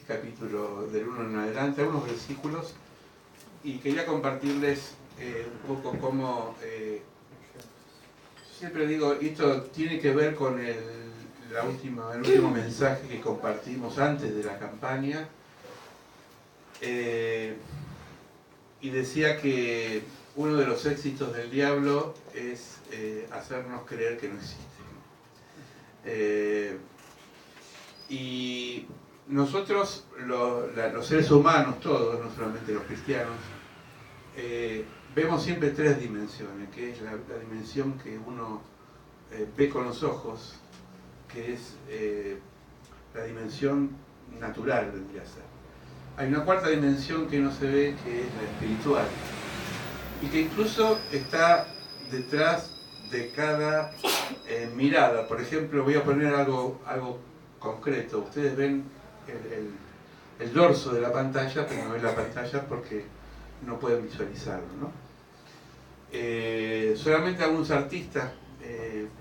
capítulo del 1 en adelante, algunos versículos, y quería compartirles un poco cómo, siempre digo, esto tiene que ver con el último mensaje que compartimos antes de la campaña, y decía que uno de los éxitos del diablo es hacernos creer que no existe. Y nosotros, los seres humanos, todos, no solamente los cristianos, vemos siempre tres dimensiones, que es la dimensión que uno ve con los ojos, que es la dimensión natural, vendría a ser. Hay una cuarta dimensión que no se ve, que es la espiritual, y que incluso está detrás de cada mirada. Por ejemplo, voy a poner algo concreto. Ustedes ven el dorso de la pantalla, pero no ven la pantalla porque no pueden visualizarlo, ¿no? Solamente algunos artistas,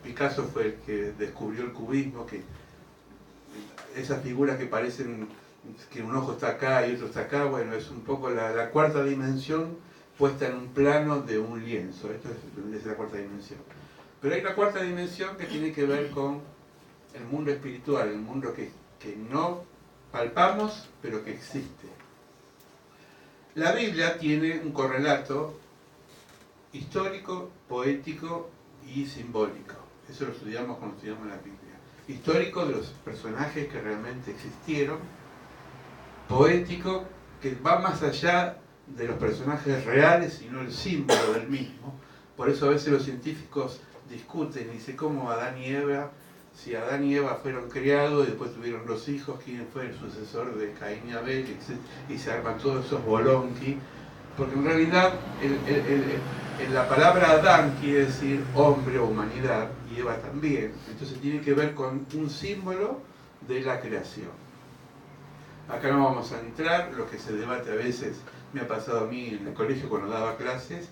Picasso fue el que descubrió el cubismo, que esas figuras que parecen que un ojo está acá y otro está acá, bueno, es un poco la cuarta dimensión puesta en un plano de un lienzo. Esto es la cuarta dimensión. Pero hay una cuarta dimensión que tiene que ver con el mundo espiritual, el mundo que no palpamos, pero que existe. La Biblia tiene un correlato histórico, poético y simbólico. Eso lo estudiamos cuando estudiamos la Biblia. Histórico, de los personajes que realmente existieron. Poético, que va más allá de los personajes reales, sino el símbolo del mismo. Por eso a veces los científicos discuten y dicen cómo Adán y Eva, si Adán y Eva fueron creados y después tuvieron los hijos, quién fue el sucesor de Caín y Abel, y se arman todos esos bolonqui, porque en realidad la palabra Adán quiere decir hombre o humanidad, y Eva también. Entonces tiene que ver con un símbolo de la creación. Acá no vamos a entrar, lo que se debate a veces, me ha pasado a mí en el colegio cuando daba clases,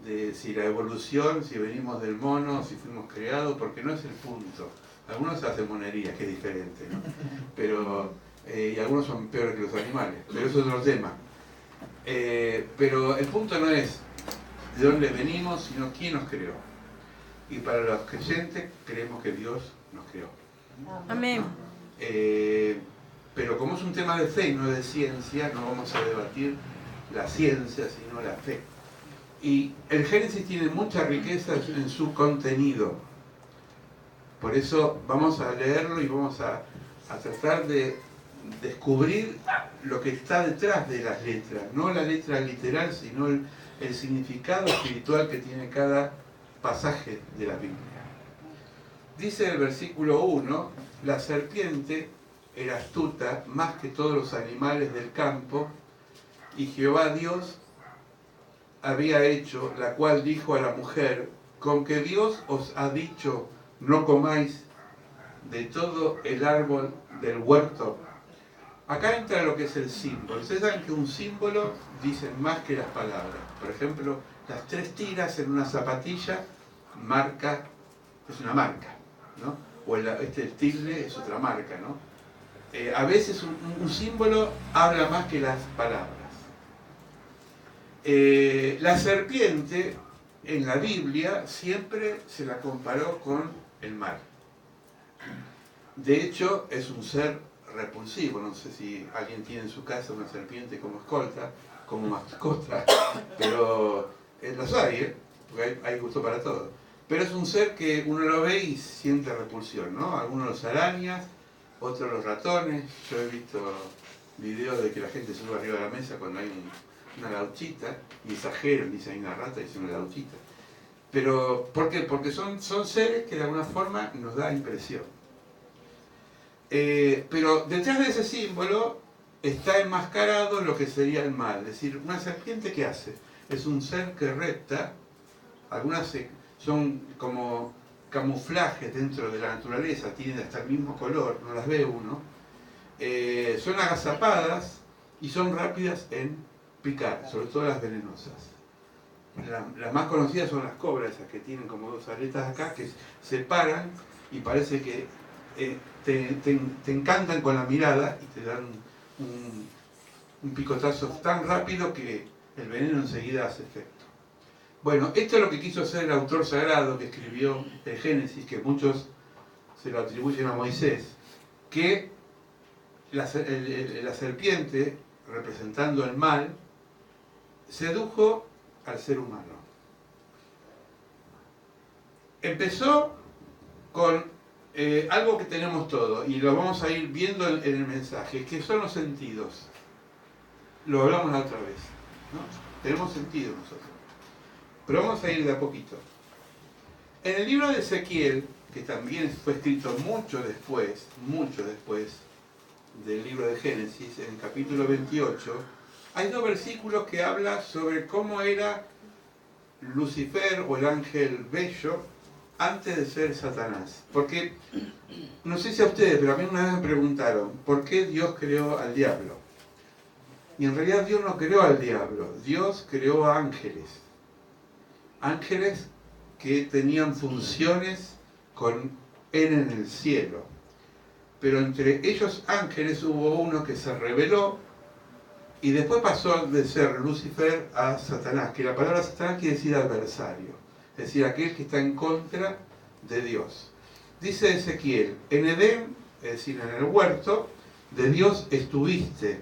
de si la evolución, si venimos del mono, si fuimos creados, porque no es el punto. Algunos hacen monería, que es diferente, ¿no? Pero, y algunos son peores que los animales, pero eso es otro tema. Pero el punto no es de dónde venimos, sino quién nos creó. Y para los creyentes, creemos que Dios nos creó. Amén. Pero como es un tema de fe y no de ciencia, no vamos a debatir la ciencia, sino la fe. Y el Génesis tiene mucha riqueza en su contenido. Por eso vamos a leerlo y vamos a tratar de descubrir lo que está detrás de las letras. No la letra literal, sino el significado espiritual que tiene cada pasaje de la Biblia. Dice el versículo 1, la serpiente era astuta más que todos los animales del campo, y Jehová Dios había hecho, la cual dijo a la mujer, con que Dios os ha dicho, no comáis de todo el árbol del huerto. Acá entra lo que es el símbolo. Ustedes saben que un símbolo dice más que las palabras. Por ejemplo, las 3 tiras en una zapatilla marca, es una marca, ¿no? O el tilde es otra marca, ¿no? A veces un símbolo habla más que las palabras. La serpiente en la Biblia siempre se la comparó con el mal. De hecho, es un ser repulsivo. No sé si alguien tiene en su casa una serpiente como escolta, como mascota, pero las hay, porque hay gusto para todo. Pero es un ser que uno lo ve y siente repulsión, ¿no? Algunos los arañas, otros los ratones. Yo he visto videos de que la gente sube arriba de la mesa cuando hay una lauchita, y exageran, dicen hay una rata y dice una lauchita. Pero, ¿por qué? Porque son seres que de alguna forma nos da impresión. Pero detrás de ese símbolo está enmascarado lo que sería el mal. Es decir, una serpiente, ¿qué hace? Es un ser que repta. Algunas son como camuflajes dentro de la naturaleza, tienen hasta el mismo color, no las ve uno. Son agazapadas y son rápidas en picar, sobre todo las venenosas. Las más conocidas son las cobras, esas que tienen como 2 aletas acá, que se paran y parece que te encantan con la mirada y te dan un picotazo tan rápido que el veneno enseguida hace efecto. Bueno, esto es lo que quiso hacer el autor sagrado que escribió el Génesis, que muchos se lo atribuyen a Moisés, que la serpiente, representando el mal, sedujo al ser humano. Empezó con algo que tenemos todo, y lo vamos a ir viendo en el mensaje, que son los sentidos. Lo hablamos la otra vez, ¿no? Tenemos sentido nosotros. Pero vamos a ir de a poquito. En el libro de Ezequiel, que también fue escrito mucho después del libro de Génesis, en el capítulo 28, hay 2 versículos que hablan sobre cómo era Lucifer o el ángel bello antes de ser Satanás. Porque, no sé si a ustedes, pero a mí una vez me preguntaron, ¿por qué Dios creó al diablo? Y en realidad Dios no creó al diablo, Dios creó a ángeles. Ángeles que tenían funciones con Él en el cielo. Pero entre ellos ángeles hubo uno que se rebeló y después pasó de ser Lucifer a Satanás, que la palabra Satanás quiere decir adversario, es decir, aquel que está en contra de Dios. Dice Ezequiel, en Edén, es decir, en el huerto, de Dios estuviste,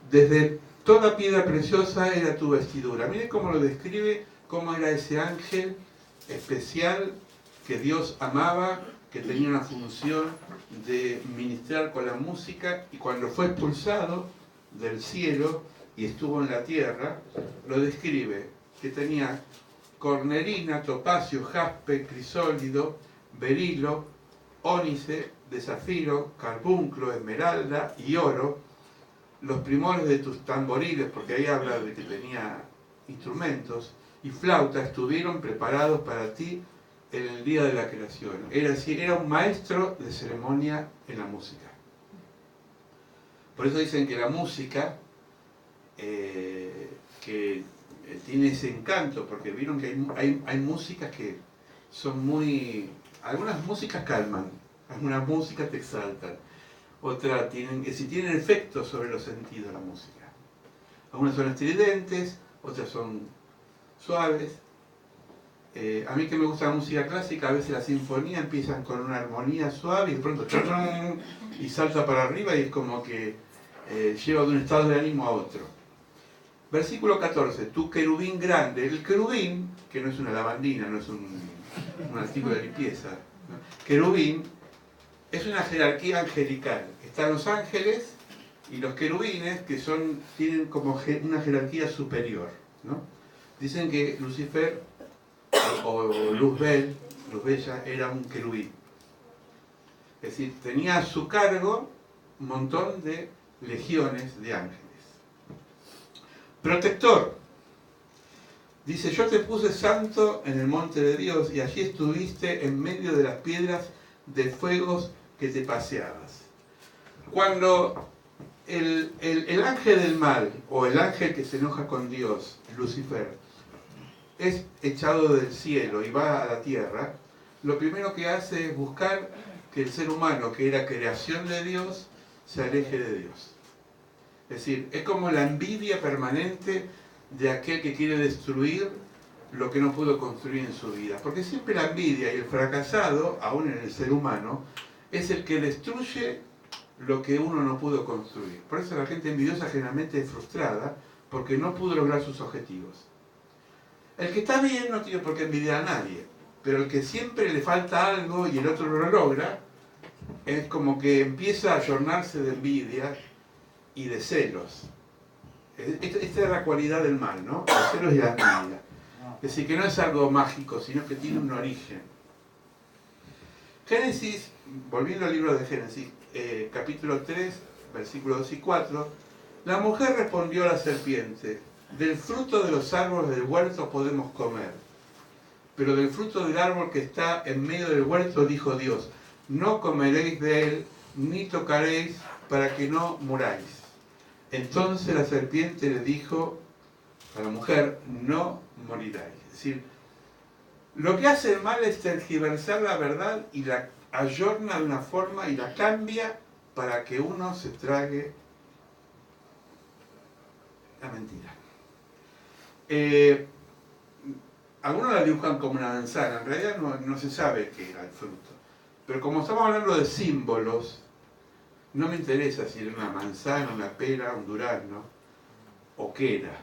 desde toda piedra preciosa era tu vestidura. Miren cómo lo describe, cómo era ese ángel especial que Dios amaba, que tenía una función de ministrar con la música, y cuando fue expulsado del cielo y estuvo en la tierra, lo describe, que tenía cornerina, topacio, jaspe, crisólido, berilo, ónice, de zafiro, carbunclo, esmeralda y oro, los primores de tus tamboriles, porque ahí habla de que tenía instrumentos, y flauta estuvieron preparados para ti en el día de la creación. Era decir, era un maestro de ceremonia en la música. Por eso dicen que la música que tiene ese encanto, porque vieron que hay músicas que son muy... Algunas músicas calman, algunas músicas te exaltan, otras tienen efectos sobre los sentidos la música. Algunas son estridentes, otras son suaves. A mí que me gusta la música clásica, a veces la sinfonía empiezan con una armonía suave y de pronto y salta para arriba y es como que lleva de un estado de ánimo a otro. Versículo 14, tu querubín grande. El querubín, que no es una lavandina, no es un artículo de limpieza, ¿no? Querubín es una jerarquía angelical. Están los ángeles y los querubines, que tienen como una jerarquía superior, ¿no? Dicen que Lucifer o Luzbel era un querubín. Es decir, tenía a su cargo un montón de legiones de ángeles. Protector. Dice, yo te puse santo en el monte de Dios y allí estuviste en medio de las piedras de fuegos que te paseabas. Cuando el ángel del mal, o el ángel que se enoja con Dios, Lucifer, es echado del cielo y va a la tierra, lo primero que hace es buscar que el ser humano, que era creación de Dios, se aleje de Dios. Es decir, es como la envidia permanente de aquel que quiere destruir lo que no pudo construir en su vida. Porque siempre la envidia y el fracasado, aún en el ser humano, es el que destruye lo que uno no pudo construir. Por eso la gente envidiosa generalmente es frustrada, porque no pudo lograr sus objetivos. El que está bien no tiene por qué envidiar a nadie, pero el que siempre le falta algo y el otro lo logra, es como que empieza a ayornarse de envidia y de celos. Esta es la cualidad del mal, ¿no? Los celos y la envidia. Es decir, que no es algo mágico, sino que tiene un origen. Génesis, volviendo al libro de Génesis, capítulo 3, versículos 2 y 4, la mujer respondió a la serpiente, del fruto de los árboles del huerto podemos comer, pero del fruto del árbol que está en medio del huerto dijo Dios, no comeréis de él, ni tocaréis, para que no muráis. Entonces la serpiente le dijo a la mujer, no moriráis. Es decir, lo que hace el mal es tergiversar la verdad y la ayorna de una forma y la cambia para que uno se trague La mentira. Algunos la dibujan como una manzana, en realidad no se sabe qué era el fruto. Pero como estamos hablando de símbolos, no me interesa si era una manzana, una pera, un durazno, o qué era.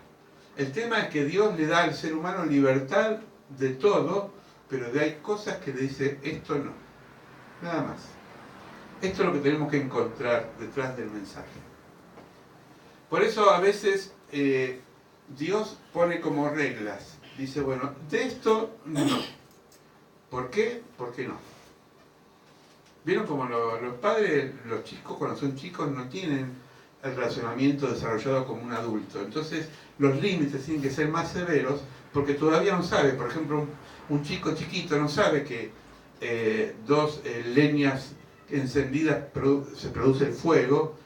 El tema es que Dios le da al ser humano libertad de todo, pero hay cosas que le dice, esto no, nada más. Esto es lo que tenemos que encontrar detrás del mensaje. Por eso a veces Dios pone como reglas. Dice, bueno, de esto no. ¿Por qué? ¿Por qué no? ¿Vieron como los padres, los chicos cuando son chicos no tienen el razonamiento desarrollado como un adulto? Entonces los límites tienen que ser más severos porque todavía no sabe. Por ejemplo, un chico chiquito no sabe que dos leñas encendidas se produce el fuego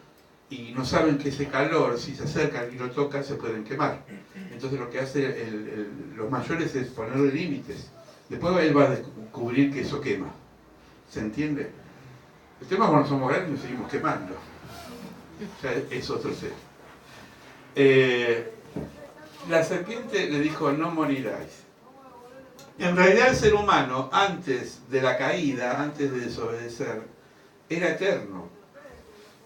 y no saben que ese calor, si se acercan y lo tocan, se pueden quemar. Entonces lo que hace los mayores es ponerle límites. Después él va a descubrir que eso quema. ¿Se entiende? El tema es cuando somos grandes y nos seguimos quemando. Ya es otro ser. La serpiente le dijo, no moriráis. En realidad el ser humano, antes de la caída, antes de desobedecer, era eterno.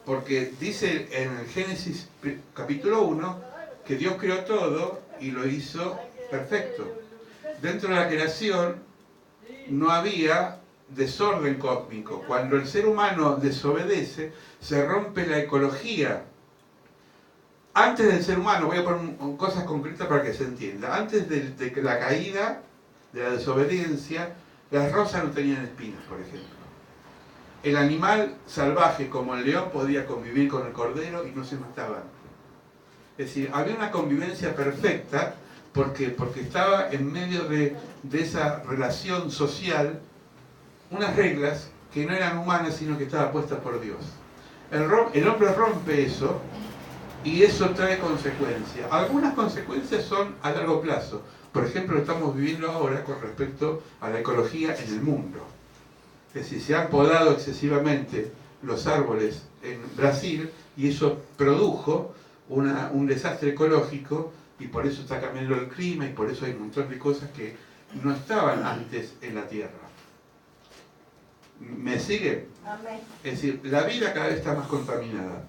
Porque dice en el Génesis capítulo 1 que Dios creó todo y lo hizo perfecto. Dentro de la creación no había desorden cósmico. Cuando el ser humano desobedece, se rompe la ecología. Antes del ser humano, voy a poner cosas concretas para que se entienda. Antes de la caída, de la desobediencia, las rosas no tenían espinas, por ejemplo. El animal salvaje como el león podía convivir con el cordero y no se mataban. Es decir, había una convivencia perfecta porque estaba en medio de esa relación social unas reglas que no eran humanas sino que estaban puestas por Dios. El hombre rompe eso y eso trae consecuencias. Algunas consecuencias son a largo plazo. Por ejemplo, lo estamos viviendo ahora con respecto a la ecología en el mundo. Es decir, se han podado excesivamente los árboles en Brasil y eso produjo un desastre ecológico y por eso está cambiando el clima y por eso hay un montón de cosas que no estaban antes en la Tierra. ¿Me sigue? Es decir, la vida cada vez está más contaminada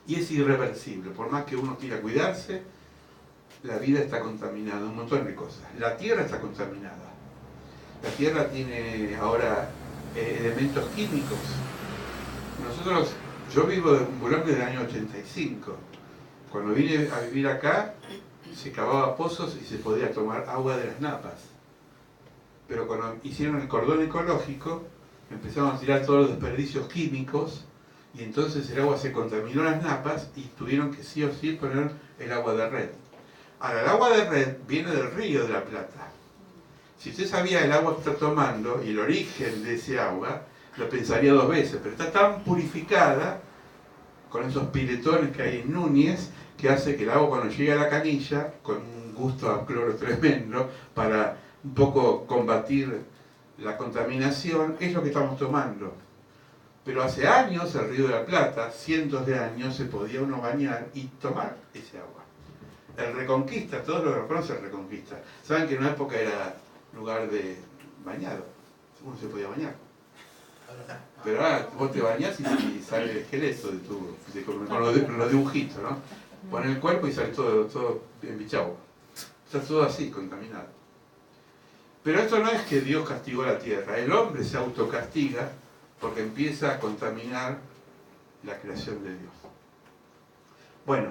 y es irreversible. Por más que uno quiera cuidarse, la vida está contaminada, un montón de cosas. La Tierra está contaminada. La Tierra tiene ahora elementos químicos. Yo vivo en Boulogne desde el año 85. Cuando vine a vivir acá, se cavaba pozos y se podía tomar agua de las napas. Pero cuando hicieron el cordón ecológico, empezaron a tirar todos los desperdicios químicos y entonces el agua se contaminó las napas y tuvieron que sí o sí poner el agua de red. Ahora, el agua de red viene del Río de la Plata. Si usted sabía el agua que está tomando y el origen de ese agua, lo pensaría dos veces, pero está tan purificada con esos piletones que hay en Núñez que hace que el agua cuando llegue a la canilla, con un gusto a cloro tremendo, para un poco combatir la contaminación, es lo que estamos tomando. Pero hace años, el Río de la Plata, cientos de años, se podía uno bañar y tomar ese agua. El Reconquista, todos los que conocen el Reconquista, saben que en una época era lugar de bañado, uno se podía bañar. Pero ahora vos te bañás y sale el esqueleto con los dibujitos, ¿no? Pones el cuerpo y sale todo embichado. Está todo así, contaminado. Pero esto no es que Dios castigó a la tierra, el hombre se autocastiga porque empieza a contaminar la creación de Dios. Bueno,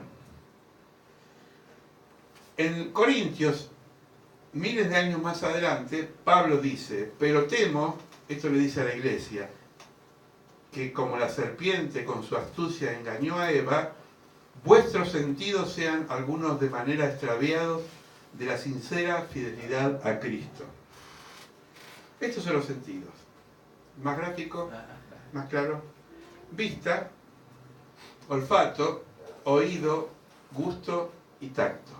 en Corintios, miles de años más adelante, Pablo dice, pero temo, esto le dice a la iglesia, que como la serpiente con su astucia engañó a Eva, vuestros sentidos sean algunos de manera extraviados de la sincera fidelidad a Cristo. Estos son los sentidos. Más gráfico, más claro. Vista, olfato, oído, gusto y tacto.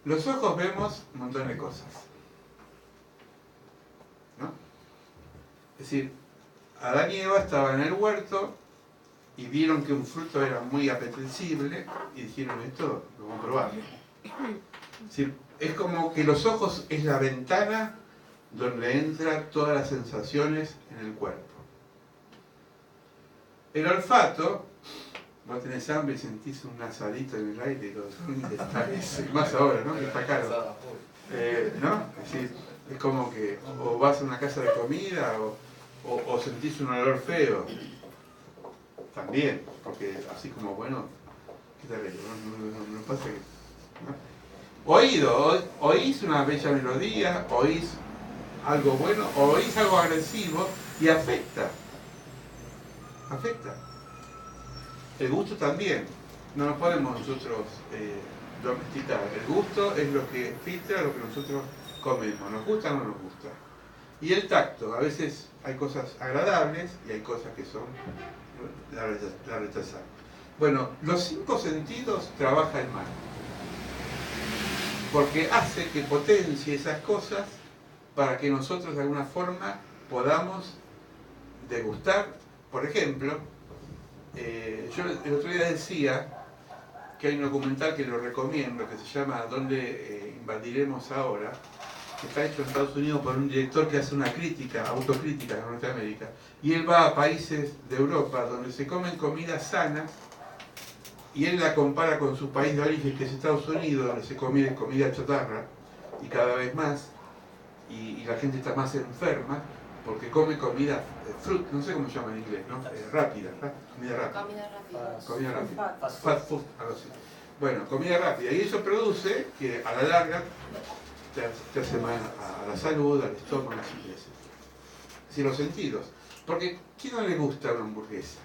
Los ojos vemos un montón de cosas, ¿no? Es decir, Adán y Eva estaban en el huerto y vieron que un fruto era muy apetecible y dijeron, esto lo vamos a probar. Es decir, es como que los ojos es la ventana donde entran todas las sensaciones en el cuerpo. El olfato, vos tenés hambre y sentís un asadito en el aire, y más ahora, ¿no? Que está caro. ¿No? Es decir, es como que o vas a una casa de comida o sentís un olor feo. También, porque así como, bueno, ¿qué tal? No pasa que... ¿no? Oído, oís una bella melodía, oís algo bueno, o oís algo agresivo y afecta. Afecta. El gusto también. No nos podemos nosotros domesticar. El gusto es lo que filtra lo que nosotros comemos. ¿Nos gusta o no nos gusta? Y el tacto. A veces hay cosas agradables y hay cosas que son la rechazamos. Bueno, los 5 sentidos trabajan mal. Porque hace que potencie esas cosas para que nosotros de alguna forma podamos degustar. Por ejemplo, yo el otro día decía que hay un documental que lo recomiendo, que se llama ¿Dónde invadiremos ahora?, que está hecho en Estados Unidos por un director que hace una crítica, autocrítica de Norteamérica, y él va a países de Europa donde se comen comida sana, y él la compara con su país de origen, que es Estados Unidos, donde se come comida chatarra, y cada vez más, y la gente está más enferma, porque come comida, no sé cómo se llama en inglés, ¿no? Rápida, comida rápida. Comida rápida. Fast food, algo así. Bueno, comida rápida. Y eso produce que a la larga te hace mal a la salud, al estómago, así, es decir, los sentidos. Porque ¿quién no le gusta una hamburguesa?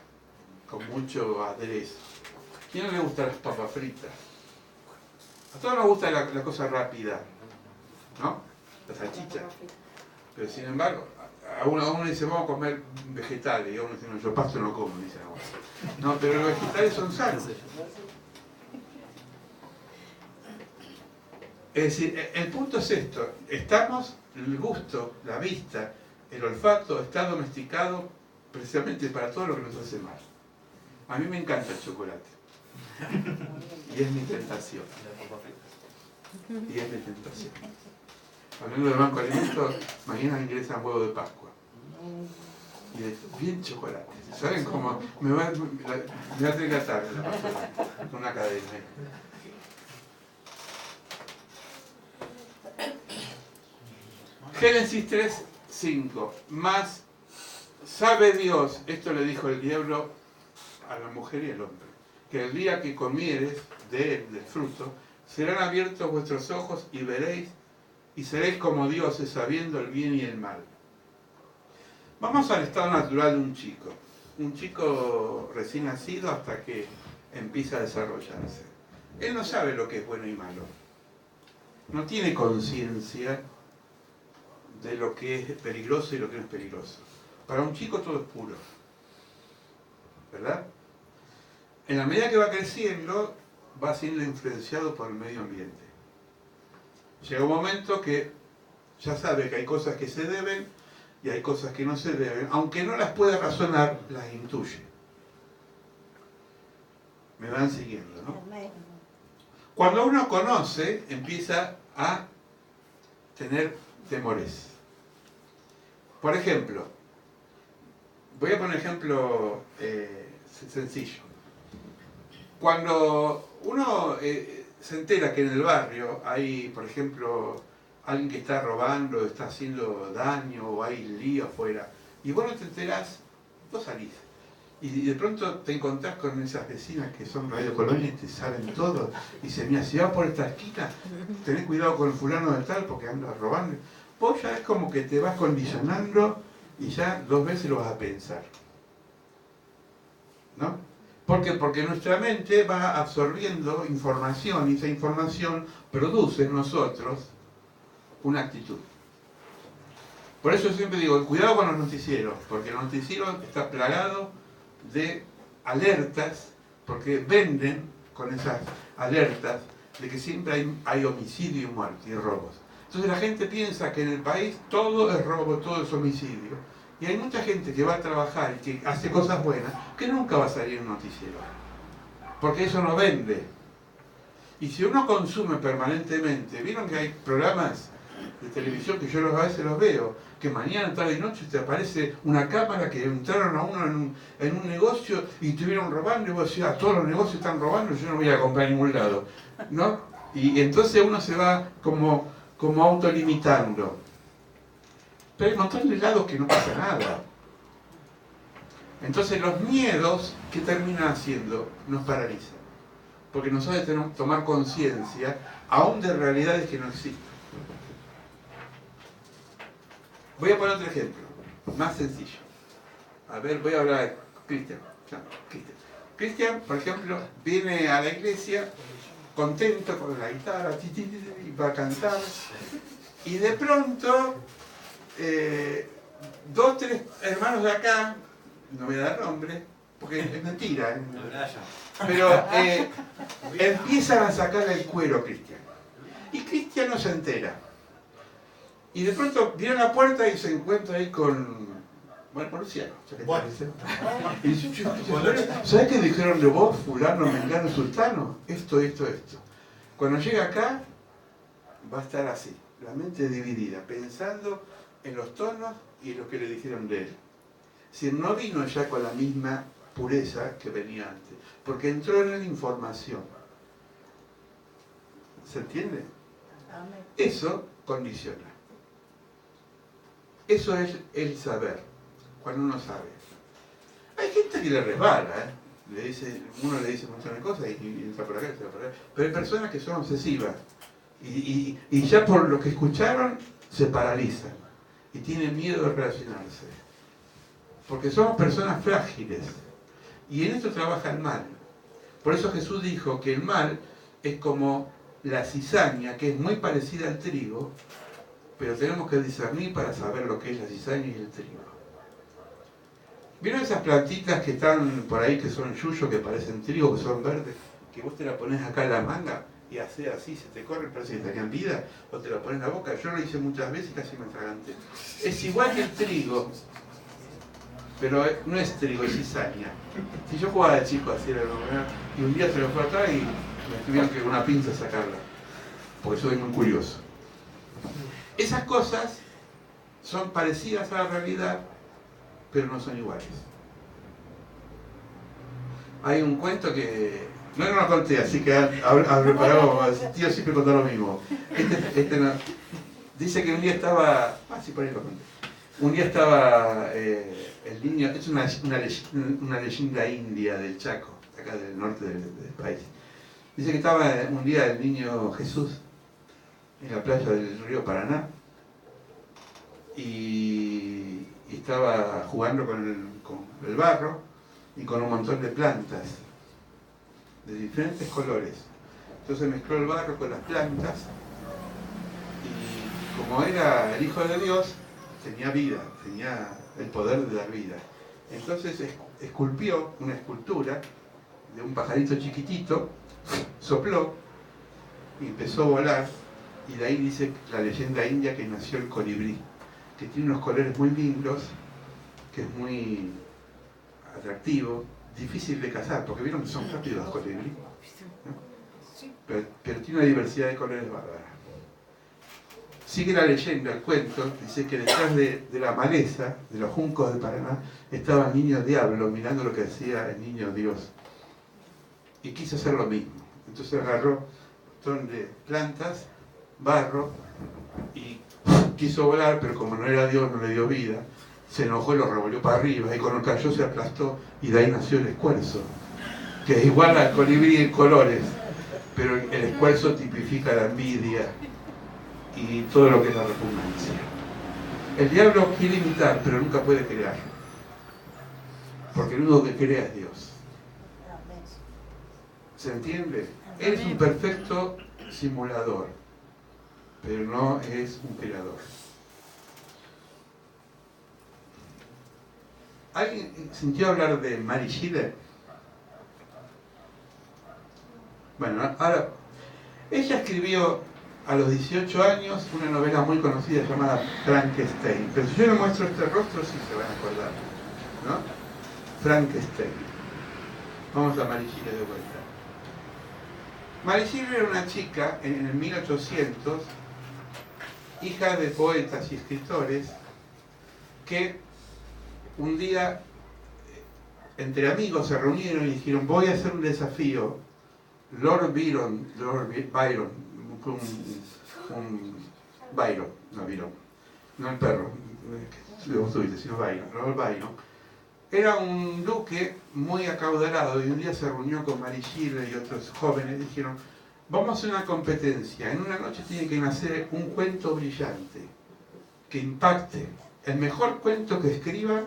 Con mucho aderezo. ¿Quién no le gustan las papas fritas? A todos nos gusta la cosa rápida, ¿no? La salchicha. Pero sin embargo, a uno dice, vamos a comer vegetales, y a uno dice, no, yo pasto no como, dice no, pero los vegetales son sanos. Es decir, el punto es esto, el gusto, la vista, el olfato está domesticado precisamente para todo lo que nos hace mal. A mí me encanta el chocolate. Y es mi tentación. Y es mi tentación. Hablando de banco de alimentos, mañana ingresan huevo de Pascua. Y de bien chocolate. ¿Saben cómo? Me va a tener que atar la pastora con una cadena. Génesis 3:5. Más sabe Dios, esto le dijo el diablo a la mujer y al hombre, que el día que comieres de él, del fruto, serán abiertos vuestros ojos y veréis, y seréis como dioses, sabiendo el bien y el mal. Vamos al estado natural de un chico recién nacido hasta que empieza a desarrollarse. Él no sabe lo que es bueno y malo. No tiene conciencia de lo que es peligroso y lo que no es peligroso. Para un chico todo es puro, ¿verdad? En la medida que va creciendo, va siendo influenciado por el medio ambiente. Llega un momento que ya sabe que hay cosas que se deben y hay cosas que no se deben, aunque no las pueda razonar, las intuye. Me van siguiendo, ¿no? Cuando uno conoce, empieza a tener temores. Por ejemplo, voy a poner un ejemplo sencillo. Cuando uno se entera que en el barrio hay, por ejemplo, alguien que está robando, está haciendo daño, o hay lío afuera, y vos no te enterás, vos salís. Y de pronto te encontrás con esas vecinas que son radiocolonias, te saben todo, y dicen, mira, si vas por esta esquina, tenés cuidado con el fulano de tal porque anda robando. Vos ya es como que te vas condicionando y ya 2 veces lo vas a pensar. ¿No? ¿Por qué? Porque nuestra mente va absorbiendo información y esa información produce en nosotros una actitud. Por eso yo siempre digo, cuidado con los noticieros, porque el noticiero está plagado de alertas, porque venden con esas alertas de que siempre hay homicidio y muerte y robos. Entonces la gente piensa que en el país todo es robo, todo es homicidio. Y hay mucha gente que va a trabajar y que hace cosas buenas que nunca va a salir en un noticiero. Porque eso no vende. Y si uno consume permanentemente, vieron que hay programas de televisión que yo a veces los veo, que mañana, tarde y noche te aparece una cámara que entraron a uno en un negocio y estuvieron robando y vos decís, ah, todos los negocios están robando, yo no voy a comprar a ningún lado, ¿no? Y entonces uno se va como autolimitando. Pero hay un montón de lados que no pasa nada. Entonces los miedos, ¿qué terminan haciendo? Nos paralizan. Porque nos hace tomar conciencia aún de realidades que no existen. Voy a poner otro ejemplo, más sencillo. A ver, voy a hablar de Cristian. Cristian, por ejemplo, viene a la iglesia contento con la guitarra, y va a cantar. Y de pronto, 2, 3 hermanos de acá, no voy a dar nombre, porque es mentira, pero empiezan a sacarle el cuero a Cristian. Y Cristian no se entera. Y de pronto viene a la puerta y se encuentra ahí con Luciano. Y dice, ¿sabes qué dijeron de vos, fulano, mengano, sultano? Esto. Cuando llega acá, va a estar así, la mente dividida, pensando en los tonos y en lo que le dijeron de él. Si no vino ya con la misma pureza que venía antes, porque entró en la información. ¿Se entiende? Eso condiciona. Eso es el saber, cuando uno sabe. Hay gente que le resbala, uno le dice muchas cosas y entra por acá, entra por acá. Pero hay personas que son obsesivas y ya por lo que escucharon se paralizan y tienen miedo de relacionarse. Porque somos personas frágiles y en esto trabaja el mal. Por eso Jesús dijo que el mal es como la cizaña, que es muy parecida al trigo, pero tenemos que discernir para saber lo que es la cizaña y el trigo. ¿Vieron esas plantitas que están por ahí, que son yuyo, que parecen trigo, que son verdes? Que vos te la pones acá en la manga y haces así, se te corre, parece que tenían vida, o te la pones en la boca. Yo lo hice muchas veces y casi me atraganté. Es igual que el trigo, pero no es trigo, es cizaña. Si yo jugaba de chico así, y un día se me fue atrás y me tuvieron que con una pinza sacarla, porque soy muy curioso. Esas cosas son parecidas a la realidad, pero no son iguales. Hay un cuento que no lo conté, así que al preparado, tío siempre contó lo mismo. No. Dice que un día estaba, sí, por ahí lo conté. Un día estaba el niño, es una leyenda india del Chaco, acá del norte del país. Dice que estaba un día el niño Jesús en la playa del río Paraná y estaba jugando con el barro y con un montón de plantas de diferentes colores. Entonces mezcló el barro con las plantas y como era el Hijo de Dios, tenía vida, tenía el poder de dar vida. Entonces esculpió una escultura de un pajarito chiquitito, sopló y empezó a volar, y de ahí dice la leyenda india que nació el colibrí, que tiene unos colores muy lindos, que es muy atractivo, difícil de cazar, porque vieron que son rápidos los colibrí, ¿no? Pero tiene una diversidad de colores bárbara. Sigue la leyenda, el cuento, dice que detrás de la maleza, de los juncos de Paraná, estaba el niño diablo mirando lo que hacía el niño Dios. Y quiso hacer lo mismo. Entonces agarró un montón de plantas, barro, y quiso volar, pero como no era Dios, no le dio vida. Se enojó y lo revolvió para arriba, y cuando cayó se aplastó, y de ahí nació el escuerzo, que es igual al colibrí en colores, pero el escuerzo tipifica la envidia y todo lo que es la repugnancia. El diablo quiere imitar, pero nunca puede crear, porque el único que crea es Dios. ¿Se entiende? Él es un perfecto simulador, pero no es un creador. ¿Alguien sintió hablar de Mary Schiller? Bueno, ahora, ella escribió a los 18 años una novela muy conocida llamada Frankenstein. Pero si yo le muestro este rostro, sí se van a acordar, ¿no? Frankenstein. Vamos a Mary Shelley de vuelta. Mary Shelley era una chica en el 1800, hija de poetas y escritores, que un día entre amigos se reunieron y dijeron: voy a hacer un desafío. Lord Byron, no el perro, vos tuviste, sino Byron, Lord Byron, era un duque muy acaudalado y un día se reunió con Mary Shelley y otros jóvenes y dijeron: vamos a hacer una competencia, en una noche tiene que nacer un cuento brillante, que impacte, el mejor cuento que escriba,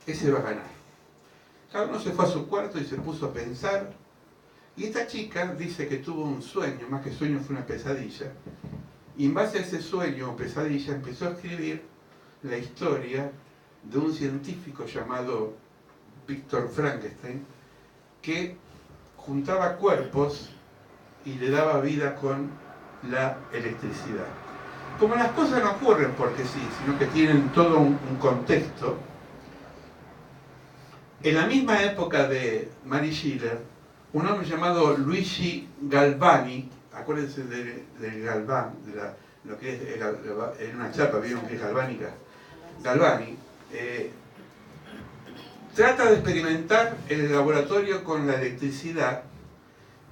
ese va a ganar. Cada uno se fue a su cuarto y se puso a pensar, y esta chica dice que tuvo un sueño, más que sueño fue una pesadilla, y en base a ese sueño o pesadilla empezó a escribir la historia de un científico llamado Víctor Frankenstein, que juntaba cuerpos y le daba vida con la electricidad. Como las cosas no ocurren porque sí, sino que tienen todo un contexto, en la misma época de Mary Shelley, un hombre llamado Luigi Galvani, acuérdense del Galván, lo que es en una chapa, vieron que es galvánica, Galvani, trata de experimentar en el laboratorio con la electricidad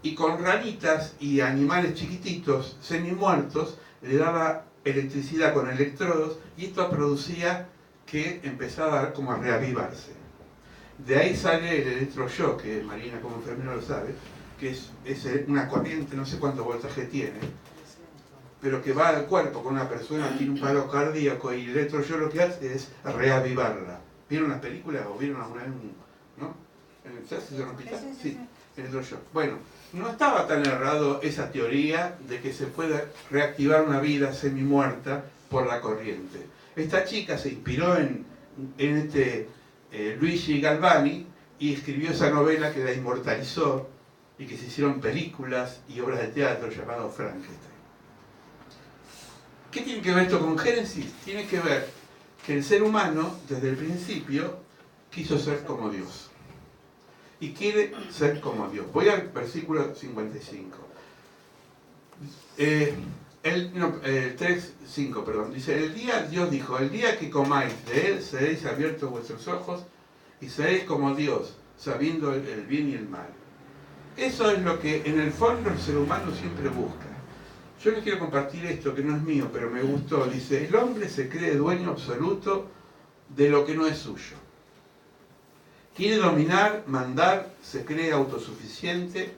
y con ranitas y animales chiquititos, semi-muertos, le daba electricidad con electrodos y esto producía que empezaba como a reavivarse. De ahí sale el electroshock, que Marina como enfermera lo sabe, que es una corriente, no sé cuánto voltaje tiene, pero que va al cuerpo con una persona que tiene un paro cardíaco y el electroshock lo que hace es reavivarla. ¿Vieron las películas o vieron alguna vez no? ¿Se hace un hospital? Sí, electroshock. Bueno, no estaba tan errado esa teoría de que se puede reactivar una vida semi-muerta por la corriente. Esta chica se inspiró en Luigi Galvani y escribió esa novela que la inmortalizó y que se hicieron películas y obras de teatro llamado Frankenstein. ¿Qué tiene que ver esto con Génesis? Tiene que ver que el ser humano desde el principio quiso ser como Dios y quiere ser como Dios. Voy al versículo 55. 3:5, perdón. Dice: Dios dijo: el día que comáis de él seréis abiertos vuestros ojos y seréis como Dios, sabiendo el bien y el mal. Eso es lo que en el fondo el ser humano siempre busca. Yo les quiero compartir esto que no es mío, pero me gustó. Dice: el hombre se cree dueño absoluto de lo que no es suyo. Quiere dominar, mandar, se cree autosuficiente.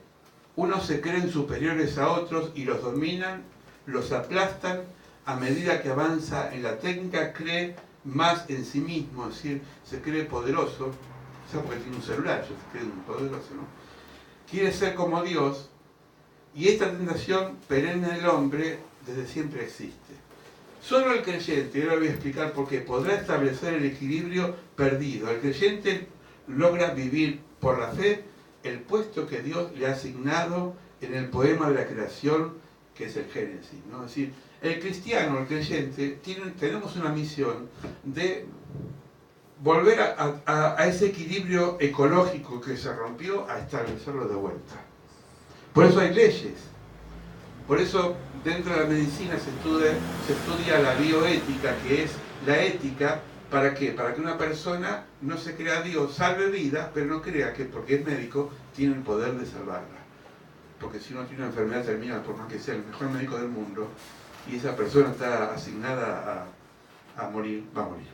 Unos se creen superiores a otros y los dominan, los aplastan. A medida que avanza en la técnica, cree más en sí mismo, es decir, se cree poderoso, o sea, porque tiene un celular, se cree un poderoso, ¿no? Quiere ser como Dios, y esta tentación perenne del hombre desde siempre existe. Solo el creyente, y ahora voy a explicar por qué, podrá establecer el equilibrio perdido. El creyente logra vivir por la fe el puesto que Dios le ha asignado en el poema de la creación, que es el Génesis, ¿no? Es decir, el cristiano, el creyente, tenemos una misión de volver a ese equilibrio ecológico que se rompió, a establecerlo de vuelta. Por eso hay leyes. Por eso dentro de la medicina se estudia la bioética, que es la ética. ¿Para qué? Para que una persona no se crea Dios, salve vidas, pero no crea que porque es médico tiene el poder de salvarla. Porque si uno tiene una enfermedad terminal, por más que sea el mejor médico del mundo, y esa persona está asignada a morir, va a morir.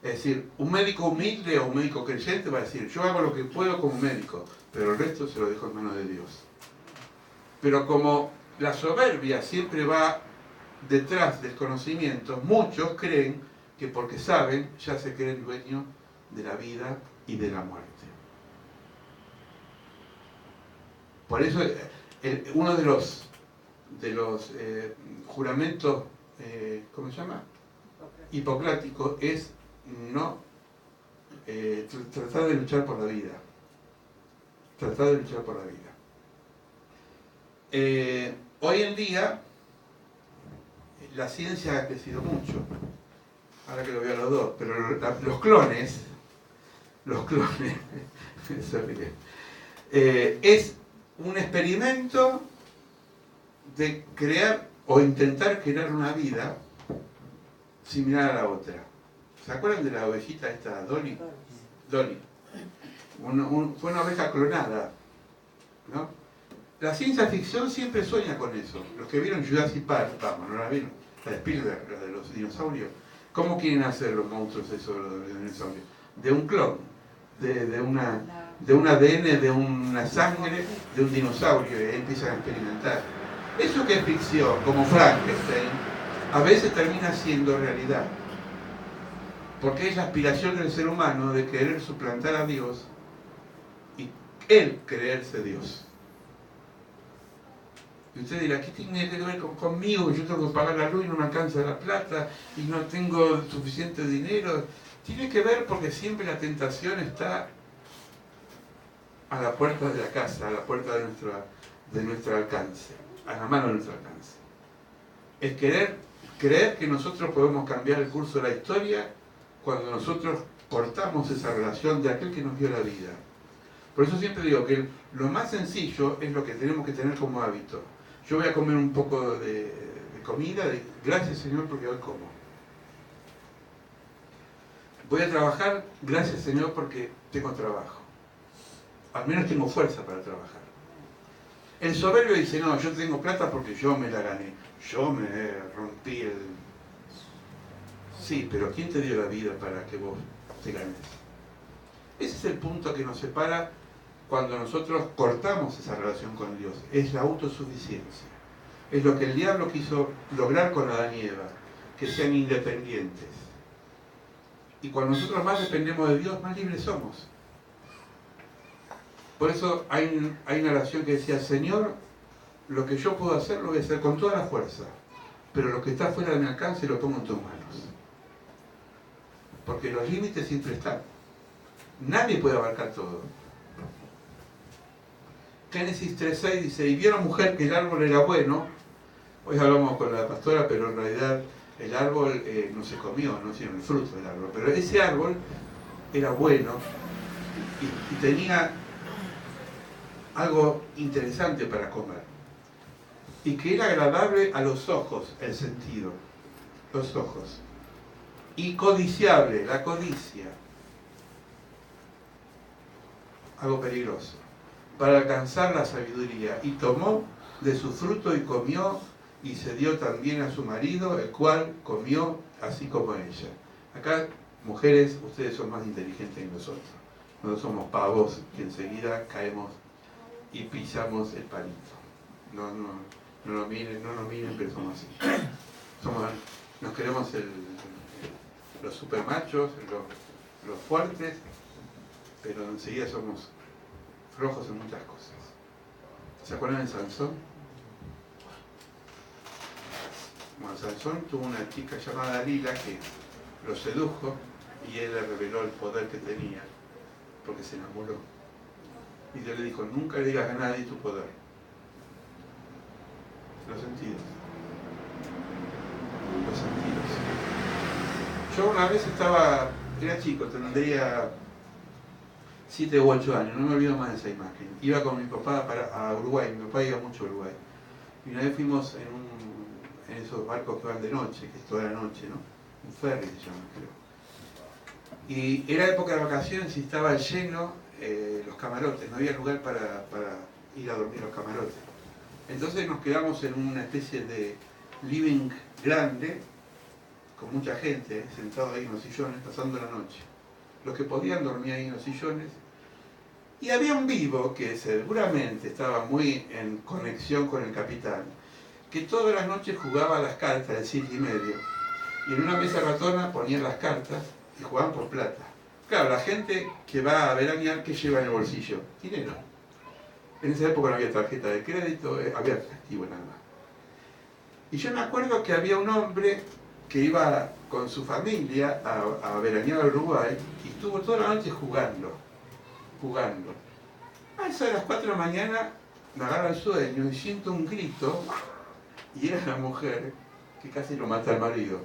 Es decir, un médico humilde o un médico creyente va a decir: yo hago lo que puedo como médico, pero el resto se lo dejo en manos de Dios. Pero como la soberbia siempre va detrás del conocimiento, muchos creen que porque saben ya se creen dueños de la vida y de la muerte. Por eso uno de los juramentos, ¿cómo se llama? Hipocrático, es no tratar de luchar por la vida. Tratar de luchar por la vida. Hoy en día la ciencia ha crecido mucho, ahora que lo veo a los dos, pero los clones, es un experimento de crear o intentar crear una vida similar a la otra. ¿Se acuerdan de la ovejita esta, Dolly? Dolly. Fue una oveja clonada, ¿no? La ciencia ficción siempre sueña con eso. Los que vieron Jurassic Park, vamos, ¿no la vieron? La de Spielberg, la de los dinosaurios. ¿Cómo quieren hacer los monstruos esos, los dinosaurios? De un clon, de un ADN, de una sangre, de un dinosaurio, y ahí empiezan a experimentar. Eso que es ficción, como Frankenstein, a veces termina siendo realidad. Porque es la aspiración del ser humano de querer suplantar a Dios y él creerse Dios. Y usted dirá, ¿qué tiene que ver conmigo? Yo tengo que pagar la luz y no me alcanza la plata y no tengo suficiente dinero. Tiene que ver porque siempre la tentación está a la puerta de la casa, a la puerta de nuestro alcance, a la mano de nuestro alcance. Es creer que nosotros podemos cambiar el curso de la historia cuando nosotros cortamos esa relación de aquel que nos dio la vida. Por eso siempre digo que lo más sencillo es lo que tenemos que tener como hábito. Yo voy a comer un poco de comida, gracias Señor porque hoy como. Voy a trabajar, gracias Señor porque tengo trabajo. Al menos tengo fuerza para trabajar. El soberbio dice, no, yo tengo plata porque yo me la gané. Yo me rompí el... Sí, pero ¿quién te dio la vida para que vos te ganes? Ese es el punto que nos separa cuando nosotros cortamos esa relación con Dios. Es la autosuficiencia. Es lo que el diablo quiso lograr con Adán y Eva, que sean independientes. Y cuando nosotros más dependemos de Dios, más libres somos. Por eso hay una oración que decía, Señor, lo que yo puedo hacer lo voy a hacer con toda la fuerza, pero lo que está fuera de mi alcance lo pongo en tus manos. Porque los límites siempre están. Nadie puede abarcar todo. Génesis 3:6 dice, y vieron mujer que el árbol era bueno. Hoy hablamos con la pastora, pero en realidad el árbol no se comió, no sino el fruto del árbol. Pero ese árbol era bueno y tenía algo interesante para comer. Y que era agradable a los ojos, el sentido. Los ojos. Y codiciable, la codicia. Algo peligroso. Para alcanzar la sabiduría. Y tomó de su fruto y comió, y se dio también a su marido, el cual comió así como ella. Acá, mujeres, ustedes son más inteligentes que nosotros. Nosotros somos pavos que enseguida caemos y pisamos el palito. No nos miren, pero somos así. Nos queremos los supermachos, los fuertes, pero enseguida somos flojos en muchas cosas. ¿Se acuerdan de Sansón? Bueno, Sansón tuvo una chica llamada Dalila que lo sedujo y él le reveló el poder que tenía porque se enamoró. Y Dios le dijo, nunca le digas a nadie tu poder. Los sentidos. Los sentidos. Yo una vez era chico, tendría 7 u 8 años, no me olvido más de esa imagen. Iba con mi papá a Uruguay, mi papá iba mucho a Uruguay. Y una vez fuimos en esos barcos que van de noche, que es toda la noche, ¿no? Un ferry se llama, creo. Y era época de vacaciones y estaba lleno los camarotes, no había lugar para ir a dormir a los camarotes. Entonces nos quedamos en una especie de living grande, con mucha gente, sentado ahí en los sillones, pasando la noche. Los que podían dormir ahí en los sillones. Y había un vivo que seguramente estaba muy en conexión con el capitán, que todas las noches jugaba a las cartas de 7 y medio. Y en una mesa ratona ponían las cartas y jugaban por plata. Claro, la gente que va a veranear, ¿qué lleva en el bolsillo? Dinero. En esa época no había tarjeta de crédito, había efectivo nada más. Y yo me acuerdo que había un hombre que iba con su familia a veranear a Uruguay y estuvo toda la noche jugando. A eso de las 4 de la mañana me agarra el sueño y siento un grito, y era la mujer que casi lo mata al marido,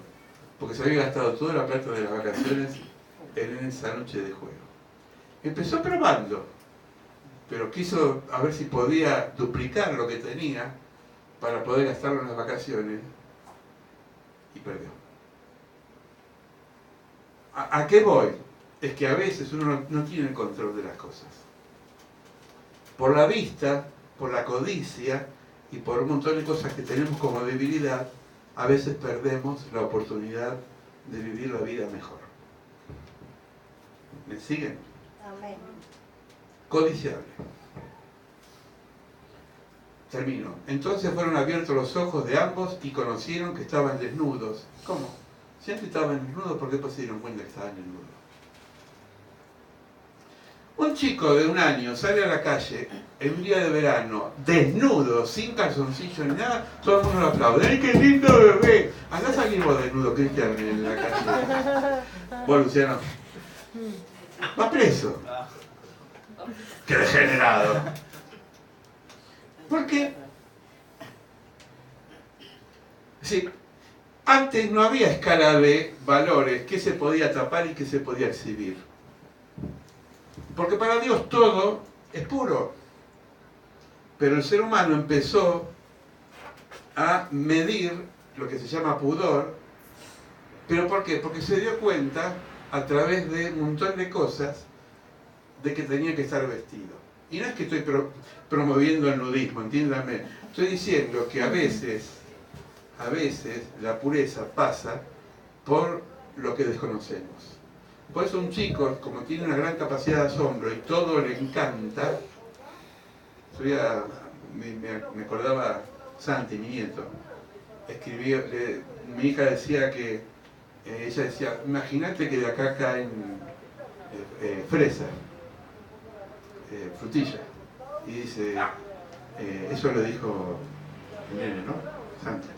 porque se había gastado toda la plata de las vacaciones en esa noche de juego. Empezó probando, pero quiso a ver si podía duplicar lo que tenía para poder gastarlo en las vacaciones, y perdió. ¿A qué voy? Es que a veces uno no tiene el control de las cosas. Por la vista, por la codicia y por un montón de cosas que tenemos como debilidad, a veces perdemos la oportunidad de vivir la vida mejor. ¿Me siguen? Amén. Codiciable. Termino. Entonces fueron abiertos los ojos de ambos y conocieron que estaban desnudos. ¿Cómo? Si antes estaban desnudos, ¿por qué después se dieron cuenta que estaban desnudos? Un chico de 1 año sale a la calle en un día de verano, desnudo, sin calzoncillo ni nada, todo el mundo lo aplaude. ¡Ay, qué lindo bebé! Andá a salir vos desnudo, Cristian, en la calle. Vos, Luciano. Vas preso. ¡Qué degenerado! ¿Por qué? Sí, antes no había escala de valores, qué se podía tapar y qué se podía exhibir. Porque para Dios todo es puro. Pero el ser humano empezó a medir lo que se llama pudor. ¿Pero por qué? Porque se dio cuenta, a través de un montón de cosas, de que tenía que estar vestido. Y no es que estoy promoviendo el nudismo, entiéndanme. Estoy diciendo que a veces la pureza pasa por lo que desconocemos. Por eso un chico, como tiene una gran capacidad de asombro y todo le encanta, me acordaba Santi, mi nieto, escribía, mi hija decía que, ella decía, imagínate que de acá caen fresas, frutilla, y dice, eso lo dijo el nene, ¿no? Santi.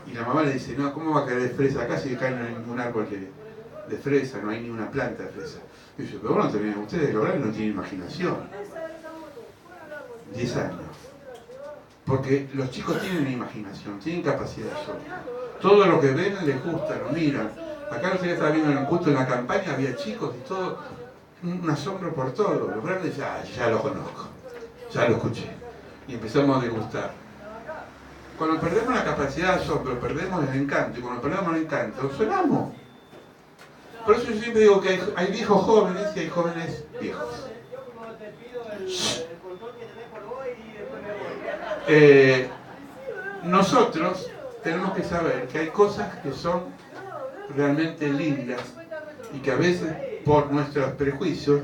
Y la mamá le dice, no, ¿cómo va a caer fresa acá si acá no hay ningún árbol de fresa, no hay ni una planta de fresa? Y dice, pero bueno, también ustedes no tienen imaginación. 10 años. Porque los chicos tienen imaginación, tienen capacidad de asombro. Todo lo que ven les gusta, lo miran. Acá no se estaba viendo justo en la campaña, había chicos y todo, un asombro por todo. Los grandes ya lo conozco, ya lo escuché. Y empezamos a degustar. Cuando perdemos la capacidad de asombro, perdemos el encanto. Y cuando perdemos el encanto, sonamos. Por eso yo siempre digo que hay viejos jóvenes y hay jóvenes viejos. Nosotros tenemos que saber que hay cosas que son realmente lindas y que a veces por nuestros prejuicios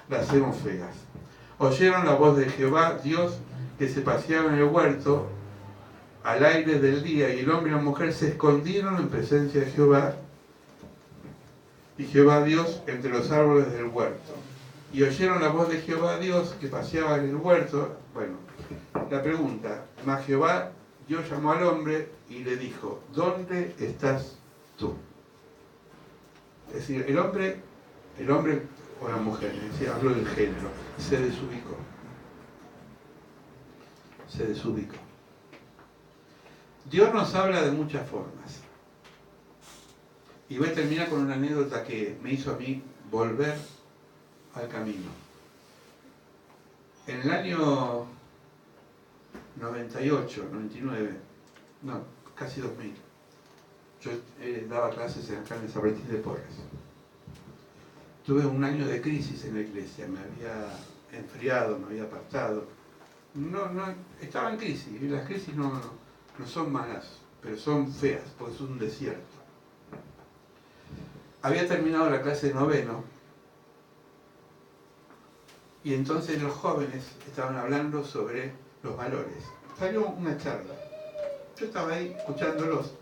las hacemos feas. Oyeron la voz de Jehová, Dios, que se paseaba en el huerto al aire del día, y el hombre y la mujer se escondieron en presencia de Jehová, y Jehová Dios entre los árboles del huerto. Y oyeron la voz de Jehová Dios que paseaba en el huerto. Bueno, la pregunta, mas Jehová Dios llamó al hombre y le dijo, ¿dónde estás tú? Es decir, el hombre o la mujer, es decir, hablo del género, se desubicó. Se desubicó. Dios nos habla de muchas formas. Y voy a terminar con una anécdota que me hizo a mí volver al camino. En el año 98, 99, no, casi 2000, yo daba clases acá en el San Martín de Porres. Tuve un año de crisis en la iglesia, me había enfriado, me había apartado. Estaba en crisis, y las crisis no son malas, pero son feas, porque es un desierto. Había terminado la clase de noveno, y entonces los jóvenes estaban hablando sobre los valores. Salió una charla. Yo estaba ahí escuchándolos.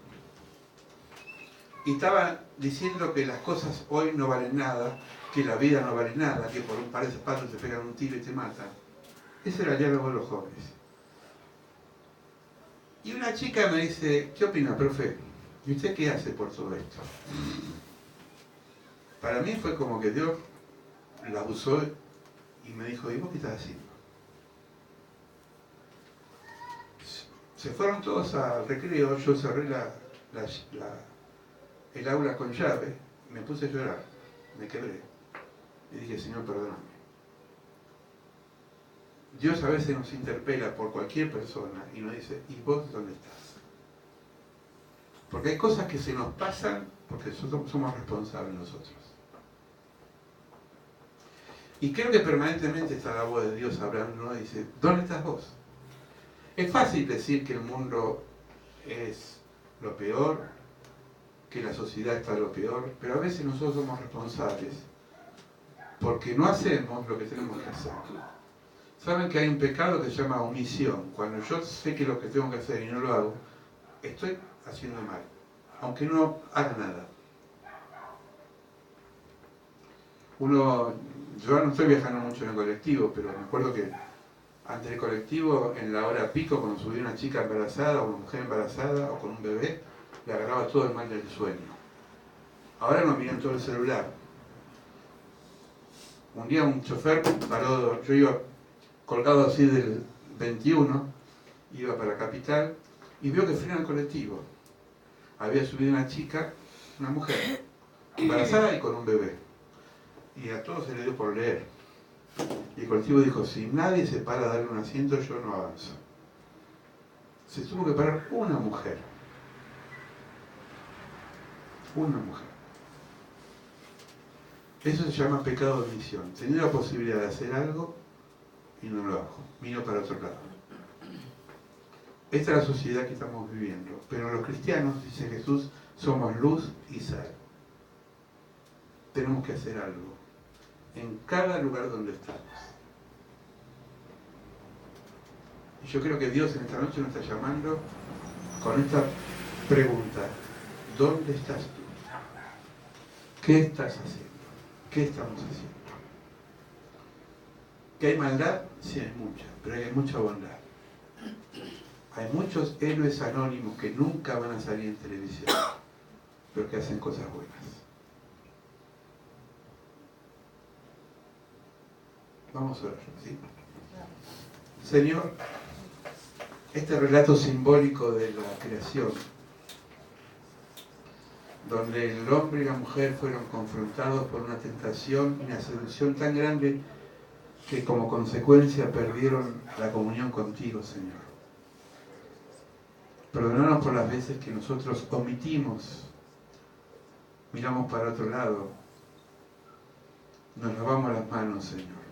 Y estaban diciendo que las cosas hoy no valen nada, que la vida no vale nada, que por un par de zapatos te pegan un tiro y te matan. Ese era el diálogo de los jóvenes. Y una chica me dice, ¿qué opina, profe? ¿Y usted qué hace por todo esto? Para mí fue como que Dios la usó y me dijo, ¿y vos qué estás haciendo? Se fueron todos al recreo, yo cerré el aula con llave, me puse a llorar, me quebré. Y dije, Señor, perdóname. Dios a veces nos interpela por cualquier persona y nos dice, ¿y vos dónde estás? Porque hay cosas que se nos pasan porque somos responsables nosotros. Y creo que permanentemente está la voz de Dios hablando, ¿no? Y dice, ¿dónde estás vos? Es fácil decir que el mundo es lo peor, que la sociedad está lo peor, pero a veces nosotros somos responsables porque no hacemos lo que tenemos que hacer. Saben que hay un pecado que se llama omisión. Cuando yo sé que lo que tengo que hacer y no lo hago, estoy haciendo mal, aunque no haga nada. Yo no estoy viajando mucho en el colectivo, pero me acuerdo que antes del colectivo, en la hora pico, cuando subía una chica embarazada o una mujer embarazada o con un bebé, le agarraba todo el mal del sueño. Ahora nos miran todo el celular. Un día un chofer paró, yo iba colgado así del 21, iba para la capital y veo que frena el colectivo. Había subido una chica, una mujer, embarazada y con un bebé. Y a todos se le dio por leer. Y el colectivo dijo, si nadie se para a darle un asiento, yo no avanzo. Se tuvo que parar una mujer. Una mujer. Eso se llama pecado de omisión. Tener la posibilidad de hacer algo y no lo hago. Miro para otro lado. Esta es la sociedad que estamos viviendo. Pero los cristianos, dice Jesús, somos luz y sal. Tenemos que hacer algo en cada lugar donde estamos. Y yo creo que Dios en esta noche nos está llamando con esta pregunta. ¿Dónde estás tú? ¿Qué estás haciendo? ¿Qué estamos haciendo? ¿Que hay maldad? Sí, hay mucha, pero hay mucha bondad. Hay muchos héroes anónimos que nunca van a salir en televisión, pero que hacen cosas buenas. Vamos a orar, ¿sí? Señor, este relato simbólico de la creación, donde el hombre y la mujer fueron confrontados por una tentación y una seducción tan grande que como consecuencia perdieron la comunión contigo, Señor. Perdónanos por las veces que nosotros omitimos, miramos para otro lado, nos lavamos las manos, Señor.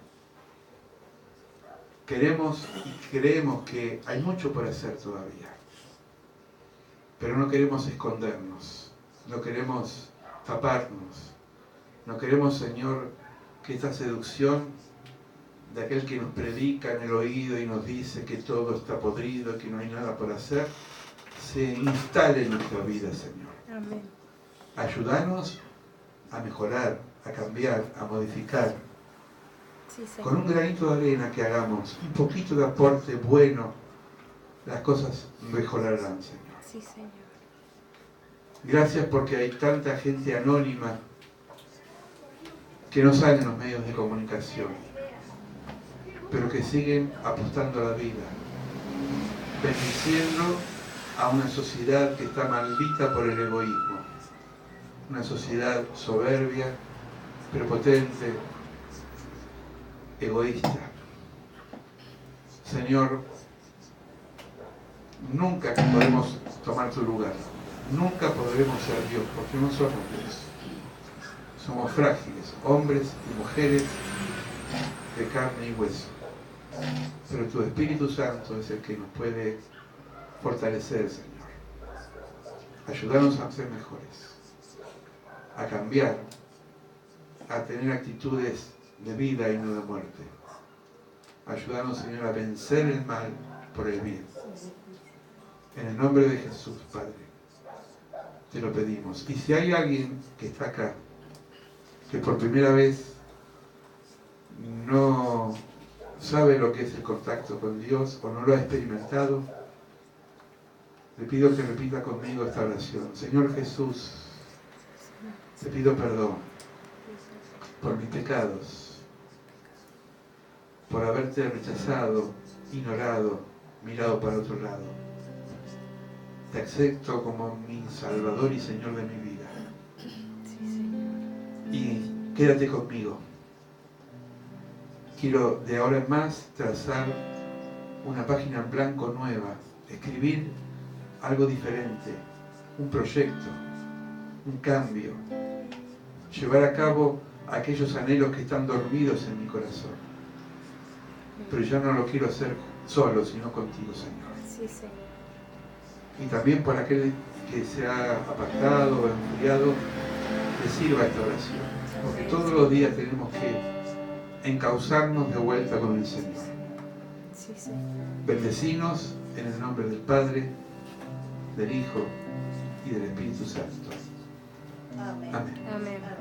Queremos y creemos que hay mucho por hacer todavía, pero no queremos escondernos, no queremos taparnos, no queremos, Señor, que esta seducción de aquel que nos predica en el oído y nos dice que todo está podrido, que no hay nada por hacer, se instale en nuestra vida, Señor. Amén. Ayúdanos a mejorar, a cambiar, a modificar. Sí, Con un granito de arena que hagamos, un poquito de aporte bueno, las cosas mejorarán, Señor. Sí, Señor. Gracias porque hay tanta gente anónima que no sale en los medios de comunicación, pero que siguen apostando a la vida, bendiciendo a una sociedad que está maldita por el egoísmo, una sociedad soberbia, prepotente, egoísta. Señor, nunca podremos tomar tu lugar, nunca podremos ser Dios, porque no somos Dios. Somos frágiles, hombres y mujeres de carne y hueso. Pero tu Espíritu Santo es el que nos puede fortalecer, Señor. Ayudarnos a ser mejores, a cambiar, a tener actitudes de vida y no de muerte. Ayúdanos, Señor, a vencer el mal por el bien. En el nombre de Jesús, Padre, te lo pedimos. Y si hay alguien que está acá, que por primera vez no sabe lo que es el contacto con Dios o no lo ha experimentado, le pido que repita conmigo esta oración. Señor Jesús, te pido perdón por mis pecados, por haberte rechazado, ignorado, mirado para otro lado. Te acepto como mi Salvador y Señor de mi vida. Sí, Señor. Y quédate conmigo. Quiero de ahora en más trazar una página en blanco nueva, escribir algo diferente, un proyecto, un cambio, llevar a cabo aquellos anhelos que están dormidos en mi corazón. Pero ya no lo quiero hacer solo, sino contigo, Señor. Sí, Señor. Y también por aquel que se ha apartado o enfriado, que sirva esta oración. Porque todos los días tenemos que encauzarnos de vuelta con el Señor. Sí, Señor. Bendecinos en el nombre del Padre, del Hijo y del Espíritu Santo. Amén. Amén. Amén.